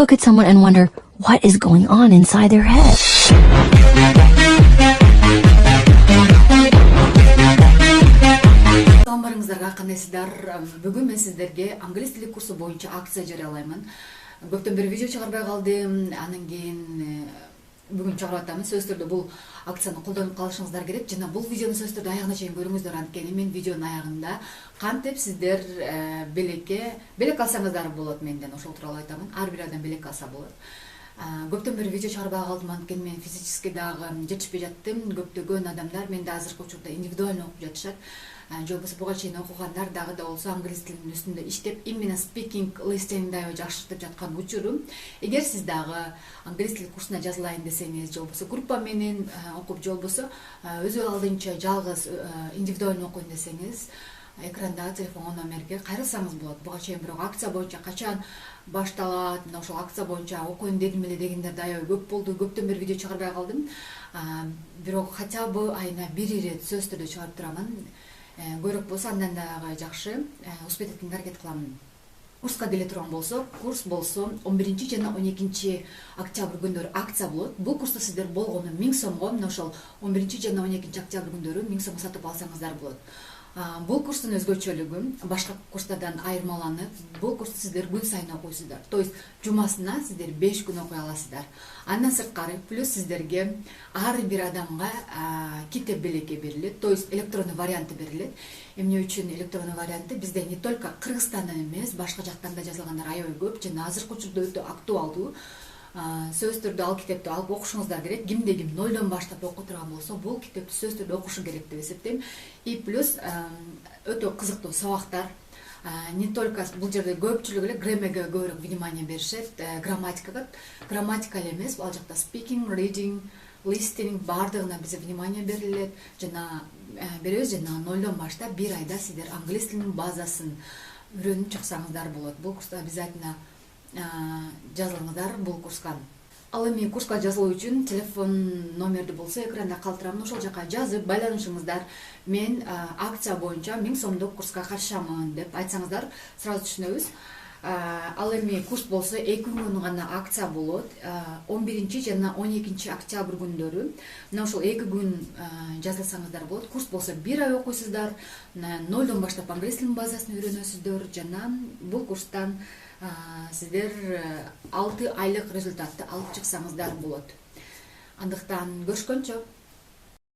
look at someone and wonder what is going on inside their head? Саламатыңыздарга, кандайсыздар? Бүгүн мен сиздерге англис тили курсу боюнча акция жарыялаймын. Көптөн бери видео чыгарбай калдым. Анан кийин бүгүн чыгарып атамын. Сөзсүз түрдө бул акцияны колдонуп калышыңыздар керек. Жана бул видеону сөзсүз түрдө аягына чейин көрүңүздөр, анткени мен видеонун аягында кантип сиздер белек алсаңыздар болот менден. Ошол тууралуу айтамын. Ар бир адам белек алса болот. Көптөн бери видео чыгарбай калдым, анткени мен физически дагы жетишпей жаттым. Көптөгөн адамдар менде азыркы учурда индивидуально окуп жатышат. Же болбосо буга чейин окугандар дагы да болсо англис тилинин үстүндө иштеп, именно speaking, listening аябай жакшыртып жаткан учурум. Эгер сиз дагы англис тили курсуна жазылайын десеңиз, же болбосо группа менен окуп, же болбосо өзү алдынча жалгыз индивидуально окуйм десеңиз, экрандагы телефон номерге кайрылсаңыз болот. Буга чейин бирок акция боюнча качан башталат, ошол акция боюнча окуйм дедим эле дегендер аябай көп болду. Көптөн бери видео чыгарбай калдым. Бирок хотя бы айына бир ирет сөзсүз түрдө чыгарып турамын. Көйрөк болсо андан дагы жакшы, успеть эткенге аракет кылам. Курска келе турган болсо, курс болсо 11 жана 12 октябрь күндөрү акция болот. Бул курста сиздер болгону 1000 сомго, мына ошол 11 жана 12 октябрь күндөрү 1000 сомго сатып алсаңыздар болот. Бул курстун өзгөчөлүгү башка курстардан айырмаланып, бул курсту сиздер күн сайын окуйсуздар. То есть жумасына сиздер 5 күн окуй аласыздар. Андан сырткары плюс сиздерге ар бир адамга китеп белекке берилет, то есть электрондуу варианты берилет. Эмне үчүн электрондуу варианты? Бизде не только Кыргызстандан эмес, башка жактан да жазылгандар аябай көп жана азыркы учурда өтө актуалдуу. Сөзсүз түрдө ал китепти алып окушуңуздар керек. Кимде ким нолдон баштап окуй турган болсо, бул китепти сөзсүз түрдө окушу керек деп эсептейм. И плюс өтө кызыктуу сабактар. Не только бул жерде көпчүлүк эле граммерге көбүрөөк внимание беришет, грамматика эле эмес, ал жакта speaking, reading, listening баардыгына бизге внимание берилет. Жана беребиз, жана нолдон баштап бир айда сиздер англис тилинин базасын үйрөнүп чыксаңыздар болот. Бул курста обязательно жазылыңыздар бул курска. Ал эми курска жазылуу үчүн телефон номерди болсо экранда калтырамын, ошол жака жазып байланышыңыздар. Мен акция боюнча 1000 сомдук курска катышамын деп айтсаңыздар, сразу түшүнөбүз. Ал эми курс болсо 2 күн гана акция болот. 11 жана 12 октябрь күндөрү. Мына ошол 2 күн жазылсаңыздар болот. Курс болсо 1 ай окуйсуздар. Нолдон баштап англис тилинин базасын үйрөнөсүздөр. Жана бул курстан сиздер 6 айлык результатты алып чыксаңыздар болот. Андыктан көрүшкөнчө.